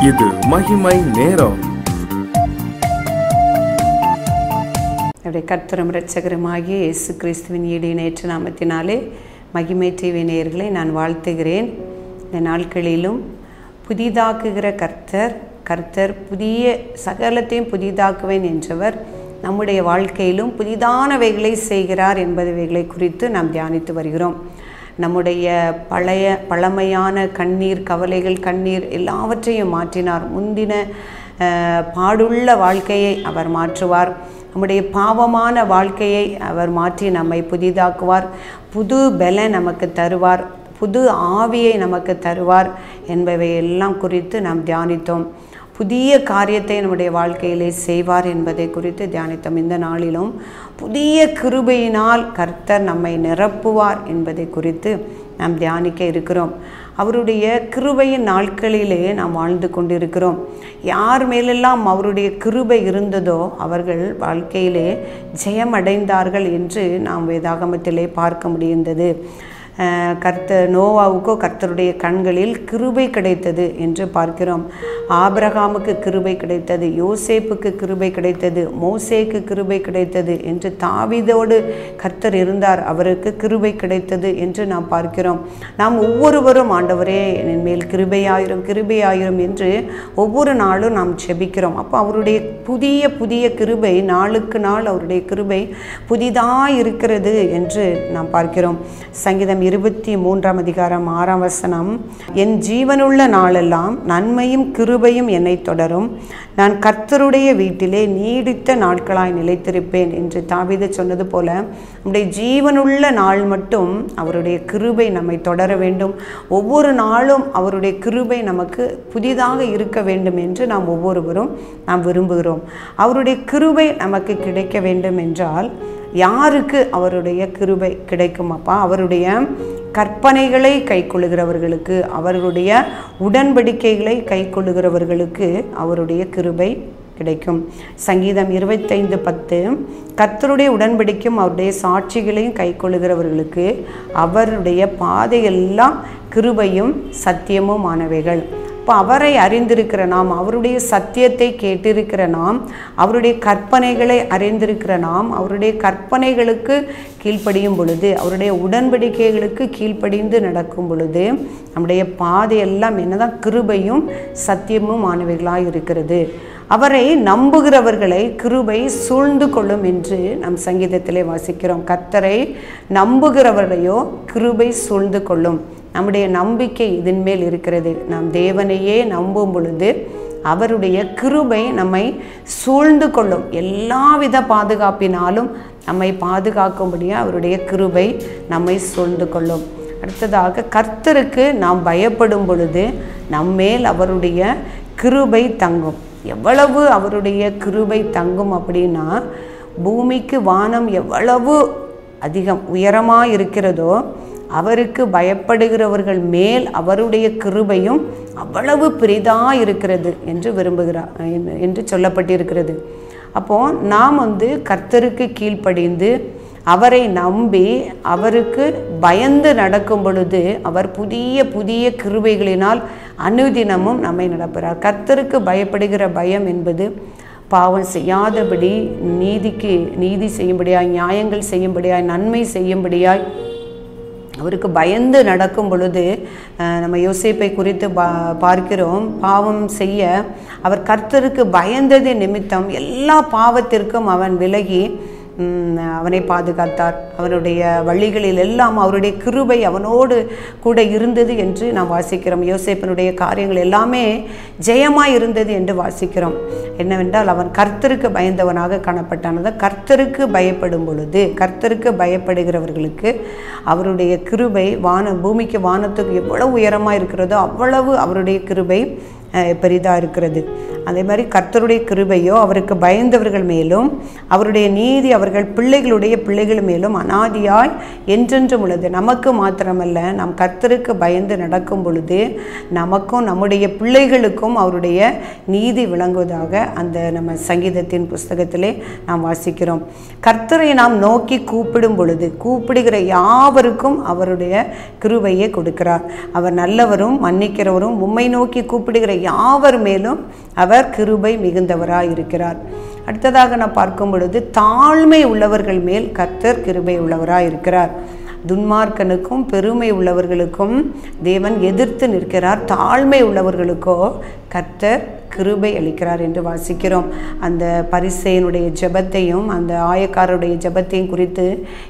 இது மகிமை நேரம். கர்த்தரும் இரட்சகருமாகிய இயேசு கிறிஸ்துவின் ஈடு நேற்று நாமத்தினாலே மகிமை டிவி நேயர்களை நான் வாழ்த்துகிறேன். இந்த நாட்களிலும் புதிதாக்குகிற கர்த்தர் புதிய சகலத்தையும் புதிதாக்குவேன் என்றவர் நம்முடைய வாழ்க்கையிலும் புதிதானவைகளை செய்கிறார் என்பவைகளை குறித்து நாம் தியானித்து வருகிறோம். நம்முடைய பழமையான கவலைகள் எல்லாவற்றையும் மாற்றினார். முந்தின பாடுள்ள வாழ்க்கையை அவர் மாற்றுவார். நம்முடைய பாவமான வாழ்க்கையை அவர் மாற்றி நம்மை புதிதாக்குவார். புது பலன் நமக்கு தருவார். புது ஆவியை நமக்கு தருவார் என்பவை எல்லாம் குறித்து நாம் தியானித்தோம். புதிய காரியத்தை நம்முடைய வாழ்க்கையிலே செய்வார் என்பதை குறித்து தியானித்தோம். இந்த நாளிலும் புதிய கிருபையினால் கர்த்தர் நம்மை நிரப்புவார் என்பதை குறித்து நாம் தியானிக்க இருக்கிறோம். அவருடைய கிருபையின் நாட்களிலே நாம் வாழ்ந்து கொண்டிருக்கிறோம். யார் மேலெல்லாம் அவருடைய கிருபை இருந்ததோ அவர்கள் வாழ்க்கையிலே ஜெயமடைந்தார்கள் என்று நாம் வேதாகமத்திலே பார்க்க முடிந்தது. நோவாவுக்கோ கர்த்தருடைய கண்களில் கிருபை கிடைத்தது என்று பார்க்கிறோம். ஆபிரகாமுக்கு கிருபை கிடைத்தது, யோசேப்புக்கு கிருபை கிடைத்தது, மோசேக்கு கிருபை கிடைத்தது என்று தாவீதோடு கர்த்தர் இருந்தார், அவருக்கு கிருபை கிடைத்தது என்று நாம் பார்க்கிறோம். நாம் ஒவ்வொருவரும் ஆண்டவரே என் மேல் கிருபையாயிரும் என்று ஒவ்வொரு நாளும் நாம் ஜெபிக்கிறோம். அப்போ அவருடைய புதிய கிருபை நாளுக்கு நாள் அவருடைய கிருபை புதிதாக இருக்கிறது என்று நாம் பார்க்கிறோம். சங்கீதம் 23:6 என் ஜீவனுள்ள நாளெல்லாம் நன்மையும் கிருபையும் என்னை தொடரும், நான் கர்த்தருடைய வீட்டிலே நீடித்த நாட்களாய் நிலைத்திருப்பேன் என்று தாவீது சொன்னது போல நம்முடைய ஜீவனுள்ள நாள் மட்டும் அவருடைய கிருபை நம்மை தொடர வேண்டும். ஒவ்வொரு நாளும் அவருடைய கிருபை நமக்கு புதிதாக இருக்க வேண்டும் என்று நாம் ஒவ்வொருவரும் விரும்புகிறோம். அவருடைய கிருபை நமக்கு கிடைக்க வேண்டும் என்றால் யாருக்கு அவருடைய கிருபை கிடைக்கும்? அப்பா, அவருடைய கற்பனைகளை கைக்கொள்ளுகிறவர்களுக்கு, அவர்களுடைய உடன்படிக்கைகளை கைக்கொள்ளுகிறவர்களுக்கு அவருடைய கிருபை கிடைக்கும். சங்கீதம் 25:10 கர்த்தருடைய உடன்படிக்கும் அவருடைய சாட்சிகளையும் கைக்கொள்ளுகிறவர்களுக்கு அவருடைய பாதையெல்லாம் கிருபையும் சத்தியமும் ஆனவைகள். இப்போ அவரை அறிந்திருக்கிற நாம், அவருடைய சத்தியத்தை கேட்டிருக்கிற நாம், அவருடைய கற்பனைகளை அறிந்திருக்கிற நாம், அவருடைய கற்பனைகளுக்கு கீழ்ப்படியும் பொழுது, அவருடைய உடன்படிக்கைகளுக்கு கீழ்ப்படிந்து நடக்கும் பொழுது நம்முடைய பாதையெல்லாம் என்னதான் கிருபையும் சத்தியமும் ஆனவைகளாக இருக்கிறது. அவரை நம்புகிறவர்களை கிருபை சூழ்ந்து கொள்ளும் என்று நம் சங்கீதத்திலே வாசிக்கிறோம். கர்த்தரை நம்புகிறவரையோ கிருபை சூழ்ந்து கொள்ளும். நம்முடைய நம்பிக்கை இதன் மேல் இருக்கிறது. நாம் தேவனையே நம்பும் பொழுது அவருடைய கிருபை நம்மை சூழ்ந்து கொள்ளும். எல்லாவித பாதுகாப்பினாலும் நம்மை பாதுகாக்கும்படியாக அவருடைய கிருபை நம்மை சூழ்ந்து கொள்ளும். அடுத்ததாக கர்த்தருக்கு நாம் பயப்படும் பொழுது நம்மேல் அவருடைய கிருபை தங்கும். எவ்வளவு அவருடைய கிருபை தங்கும் அப்படின்னா, பூமிக்கு வானம் எவ்வளவு அதிகம் உயரமாக இருக்கிறதோ அவருக்கு பயப்படுகிறவர்கள் மேல் அவருடைய கிருபையும் அவ்வளவு பெரிதாக இருக்கிறது என்று விரும்புகிறார் என்று சொல்லப்பட்டிருக்கிறது. அப்போது நாம் கர்த்தருக்கு கீழ்ப்படிந்து அவரை நம்பி அவருக்கு பயந்து நடக்கும் பொழுது அவர் புதிய கிருபைகளினால் அனுதினமும் நம்மை நடப்புகிறார். கர்த்தருக்கு பயப்படுகிற பயம் என்பது பாவம் செய்யாதபடி நீதி செய்யும்படியாய், நியாயங்கள் செய்யும்படியாய், நன்மை செய்யும்படியாய் அவருக்கு பயந்து நடக்கும் பொழுது நம்ம யோசேப்பை குறித்து பார்க்கிறோம். பாவம் செய்ய அவர் கர்த்தருக்கு பயந்தது நிமித்தம் எல்லா பாவத்திற்கும் அவன் விலகி அவனை பாதுகாத்தார். அவனுடைய வழிகளில் எல்லாம் அவருடைய கிருபை அவனோடு கூட இருந்தது என்று நாம் வாசிக்கிறோம். யோசேப்பனுடைய காரியங்கள் எல்லாமே ஜெயமாய் இருந்தது என்று வாசிக்கிறோம். என்னவென்றால் அவன் கர்த்தருக்கு பயந்தவனாக காணப்பட்டான். கர்த்தருக்கு பயப்படும் பொழுது, கர்த்தருக்கு பயப்படுகிறவர்களுக்கு அவருடைய கிருபை பூமிக்கு வானத்துக்கு எவ்வளவு உயரமாக இருக்கிறதோ அவ்வளவு அவருடைய கிருபை பெரிதாக இருக்கிறது. அதே மாதிரி கர்த்தருடைய கிருபையோ அவருக்கு பயந்தவர்கள் மேலும் அவருடைய நீதி அவர்கள் பிள்ளைகள் மேலும் அனாதியாய் என்றென்றும் உள்ளது. நமக்கு மாத்திரமல்ல, நாம் கர்த்தருக்கு பயந்து நடக்கும் பொழுது நமக்கும் நம்முடைய பிள்ளைகளுக்கும் அவருடைய நீதி விளங்குவதாக அந்த நம்ம சங்கீதத்தின் புஸ்தகத்திலே நாம் வாசிக்கிறோம். கர்த்தரை நாம் நோக்கி கூப்பிடும் பொழுது கூப்பிடுகிற யாவருக்கும் அவருடைய கிருபையை கொடுக்கிறார். அவர் நல்லவரும் மன்னிக்கிறவரும், உம்மை நோக்கி கூப்பிடுகிற யாவர் மேலும் அவர் கிருபை மிகுந்தவராய் இருக்கிறார். அடுத்ததாக நான் பார்க்கும் பொழுது தாழ்மை உள்ளவர்கள் மேல் கர்த்தர் கிருபை உள்ளவராய் இருக்கிறார். துன்மார்க்கனுக்கும் பெருமை உள்ளவர்களுக்கும் தேவன் எதிர்த்து நிற்கிறார், தாழ்மை உள்ளவர்களுக்கோ கர்த்தர் கிருபை அளிக்கிறார் என்று வாசிக்கிறோம். அந்த பரிசேயனுடைய ஜெபத்தையும் அந்த ஆயக்காரருடைய ஜெபத்தையும் குறித்து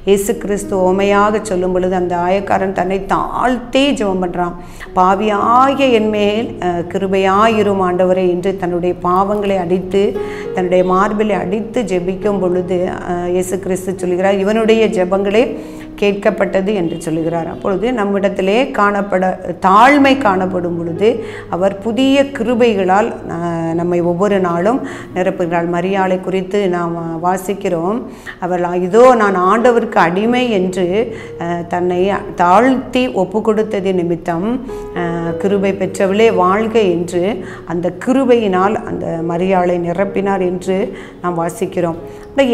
இயேசு கிறிஸ்து உவமையாக சொல்லும் பொழுது அந்த ஆயக்காரன் தன்னை தாழ்த்தி ஜெபம் பண்ணுறான். பாவியாகிய என் மேல் கிருபையாயிரும் ஆண்டவரே என்று தன்னுடைய பாவங்களை அடித்து தன்னுடைய மார்பிலை அடித்து ஜெபிக்கும் பொழுது இயேசு கிறிஸ்து சொல்கிறார், இவனுடைய ஜெபங்களே கேட்கப்பட்டது என்று சொல்லுகிறார். அப்பொழுது நம்மிடத்திலே தாழ்மை காணப்படும் பொழுது அவர் புதிய கிருபைகளால் நம்மை ஒவ்வொரு நாளும் நிரப்புகிறாள். மரியாளை குறித்து நாம் வாசிக்கிறோம். அவர் இதோ நான் ஆண்டவருக்கு அடிமை என்று தன்னை தாழ்த்தி ஒப்பு கொடுத்தது நிமித்தம் கிருபை பெற்றவளே வாழ்க என்று அந்த கிருபையினால் அந்த மரியாளை நிரப்பினார் என்று நாம் வாசிக்கிறோம்.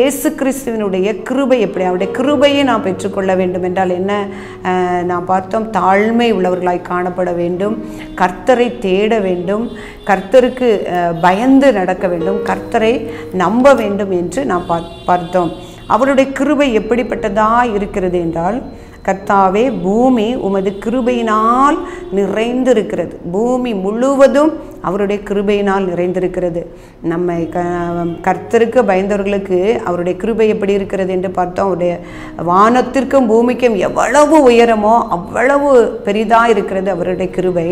இயேசு கிறிஸ்துவினுடைய கிருபை எப்படி, அவருடைய கிருபையை நாம் பெற்றுக்கொள்ள வேண்டும் என்றால் என்ன நாம் பார்த்தோம். தாழ்மை உள்ளவர்களாய் காணப்பட வேண்டும், கர்த்தரை தேட வேண்டும், கர்த்தருக்கு பயந்து நடக்க வேண்டும், கர்த்தரை நம்ப வேண்டும் என்று நாம் பார்த்தோம். அவருடைய கிருபை எப்படிப்பட்டதாக இருக்கிறது என்றால், கர்த்தாவே பூமி உமது கிருபையினால் நிறைந்திருக்கிறது. பூமி முழுவதும் அவருடைய கிருபையினால் நிறைந்திருக்கிறது. நம்மை கர்த்தருக்கு பயந்தவர்களுக்கு அவருடைய கிருபை எப்படி இருக்கிறது என்று பார்த்தோம். அவருடைய வானத்திற்கும் பூமிக்கும் எவ்வளவு உயரமோ அவ்வளவு பெரிதாக இருக்கிறது அவருடைய கிருபை.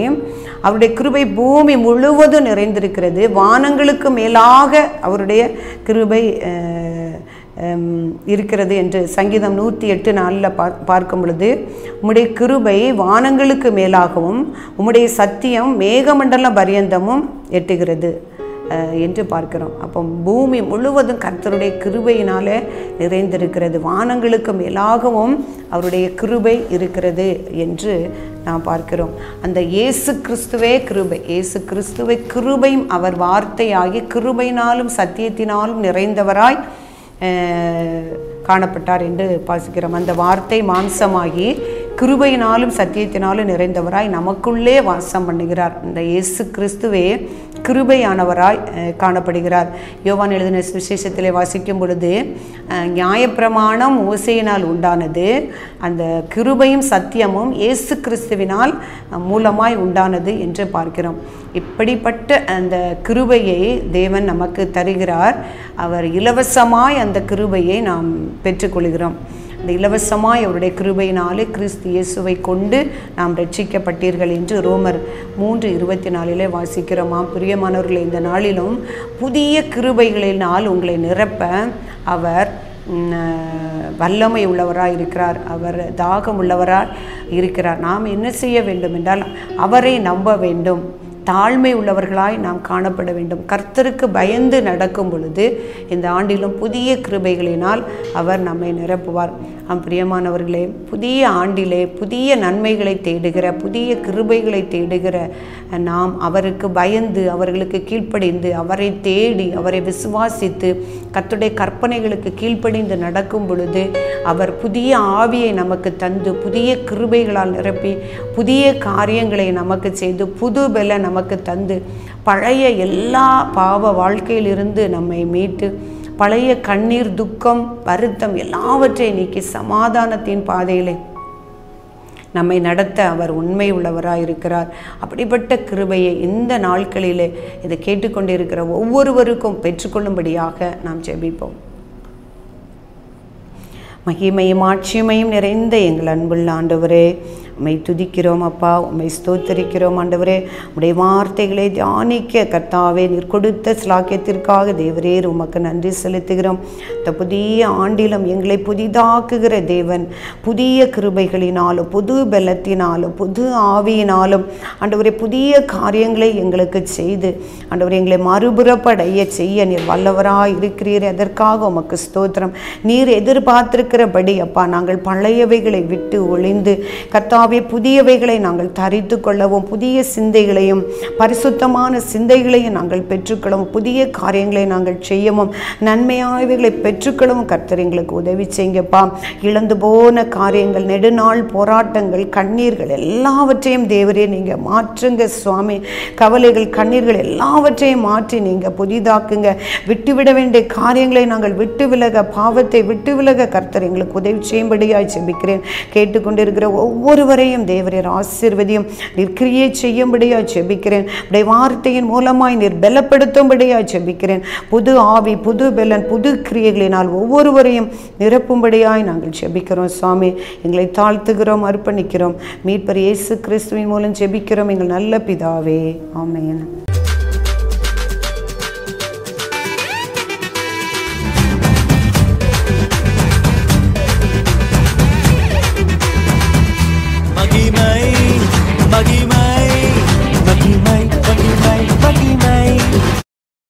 அவருடைய கிருபை பூமி முழுவதும் நிறைந்திருக்கிறது. வானங்களுக்கு மேலாக அவருடைய கிருபை இருக்கிறது என்று சங்கீதம் 108:4 பார்க்கும் பொழுது, உம்முடைய கிருபை வானங்களுக்கு மேலாகவும் உம்முடைய சத்தியம் மேகமண்டல பரியந்தமும் எட்டுகிறது என்று பார்க்கிறோம். அப்போ பூமி முழுவதும் கர்த்தருடைய கிருபையினால நிறைந்திருக்கிறது, வானங்களுக்கு மேலாகவும் அவருடைய கிருபை இருக்கிறது என்று நாம் பார்க்கிறோம். அந்த இயேசு கிறிஸ்துவே கிருபை, இயேசு கிறிஸ்துவை கிருபையும் அவர் வார்த்தையாகி கிருபையினாலும் சத்தியத்தினாலும் நிறைந்தவராய் காணப்பட்டார் என்று வாசிக்கிறோம். அந்த வார்த்தை மாம்சமாகி கிருபையினாலும் சத்தியத்தினாலும் நிறைந்தவராய் நமக்குள்ளே வாசம் பண்ணுகிறார். இந்த இயேசு கிறிஸ்துவே கிருபையானவராய் காணப்படுகிறார். யோவான் எழுதின சுவிசேஷத்திலே வாசிக்கும் பொழுது, நியாயப்பிரமாணம் மோசேயினால் உண்டானது, அந்த கிருபையும் சத்தியமும் இயேசு கிறிஸ்துவினால் மூலமாய் உண்டானது என்று பார்க்கிறோம். இப்படிப்பட்ட அந்த கிருபையை தேவன் நமக்கு தருகிறார். அவர் இலவசமாய் அந்த கிருபையை நாம் பெற்றுக்கொள்கிறோம். இந்த இலவசமாய் அவருடைய கிருபையினாலே கிறிஸ்து இயேசுவை கொண்டு நாம் ரட்சிக்கப்பட்டீர்கள் என்று ரோமர் 3:24 வாசிக்கிறோமாம். பிரியமானவர்களே, இந்த நாளிலும் புதிய கிருபைகளினால் உங்களை நிரப்ப அவர் வல்லமை உள்ளவராக இருக்கிறார், அவர் தாகம் உள்ளவராக இருக்கிறார். நாம் என்ன செய்ய வேண்டும் என்றால் அவரை நம்ப வேண்டும், தாழ்மை உள்ளவர்களாய் நாம் காணப்பட வேண்டும். கர்த்தருக்கு பயந்து நடக்கும் பொழுது இந்த ஆண்டிலும் புதிய கிருபைகளினால் அவர் நம்மை நிரப்புவார். பிரியமானவர்களே, புதிய ஆண்டிலே புதிய நன்மைகளை தேடுகிற, புதிய கிருபைகளை தேடுகிற நாம் அவருக்கு பயந்து அவர்களுக்கு கீழ்ப்படிந்து அவரை தேடி அவரை விசுவாசித்து கர்த்தருடைய கற்பனைகளுக்கு கீழ்ப்படிந்து நடக்கும் பொழுது அவர் புதிய ஆவியை நமக்கு தந்து புதிய கிருபைகளால் நிரப்பி புதிய காரியங்களை நமக்கு செய்து புது பல நமக்கு தந்து பழைய எல்லா பாவ வாழ்க்கையிலிருந்து நம்மை மீட்டு பழைய கண்ணீர், துக்கம், வருத்தம் எல்லாவற்றை நீக்கி சமாதானத்தின் பாதையிலே நம்மை நடத்த அவர் உண்மை உள்ளவராக இருக்கிறார். அப்படிப்பட்ட கிருபையை இந்த நாட்களிலே இதை கேட்டுக்கொண்டிருக்கிற ஒவ்வொருவருக்கும் பெற்றுக்கொள்ளும்படியாக நாம் ஜெபிப்போம். மகிமையும் ஆட்சியுமையும் நிறைந்த எங்கள் அன்புள்ள ஆண்டவரே, உம்மை துதிக்கிறோம் அப்பா, உம்மை ஸ்தோத்தரிக்கிறோம் ஆண்டவரே. உடைய வார்த்தைகளை தியானிக்க கர்த்தாவே நீர் கொடுத்த ஸ்லாக்கியத்திற்காக தேவரே உமக்கு நன்றி செலுத்துகிறோம். இந்த புதிய ஆண்டிலும் எங்களை புதிதாக்குகிற தேவன், புதிய கிருபைகளினாலும் புது பலத்தினாலும் புது ஆவியினாலும் ஆண்டவரே புதிய காரியங்களை எங்களுக்கு செய்து ஆண்டவரே எங்களை மறுபுறப்படைய செய்ய நீர் வல்லவராக இருக்கிறீர். அதற்காக உமக்கு ஸ்தோத்திரம். நீர் எதிர்பார்த்திருக்கிறபடி அப்பா நாங்கள் பழையவைகளை விட்டு ஒளிந்து கர்த்தா கர்த்தாவே புதியவைகளை நாங்கள் தரித்து கொள்ளவும், புதிய சிந்தைகளையும் பரிசுத்தமான சிந்தைகளையும் நாங்கள் பெற்றுக்கொள்ளவும், புதிய காரியங்களை நாங்கள் செய்யவும், நன்மையானவைகளை பெற்றுக்கொள்ளவும் கர்த்தர் எங்களுக்கு உதவி செய்யுங்கப்பா. இழந்து போன காரியங்கள், நெடுநாள் போராட்டங்கள், கண்ணீர்கள் எல்லாவற்றையும் தேவரே நீங்கள் மாற்றுங்க சுவாமி. கவலைகள், கண்ணீர்கள் எல்லாவற்றையும் மாற்றி நீங்கள் புதிதாக்குங்க. விட்டுவிட வேண்டிய காரியங்களை நாங்கள் விட்டு விலக, பாவத்தை விட்டு விலக கர்த்தர் எங்களுக்கு உதவி செய்யும்படியாய் ஜெபிக்கிறேன். கேட்டுக்கொண்டிருக்கிற ஒவ்வொருவரையும் தேவரீர் ஆசீர்வதியும், நீர் கிரியை செய்யும்படியாய் ஜெபிக்கிறேன். உடைய வார்த்தையின் மூலமாய் நீர் பலப்படுத்தும்படியாய் ஜெபிக்கிறேன். புது ஆவி, புது பலன், புது கிரியைகளினால் ஒவ்வொருவரையும் நிரப்பும்படியாய் நாங்கள் ஜெபிக்கிறோம் சுவாமி. எங்களை தாழ்த்துகிறோம், அர்ப்பணிக்கிறோம். மீட்பர் இயேசு கிறிஸ்துவின் மூலம் ஜெபிக்கிறோம் எங்கள் நல்ல பிதாவே. ஆமென்.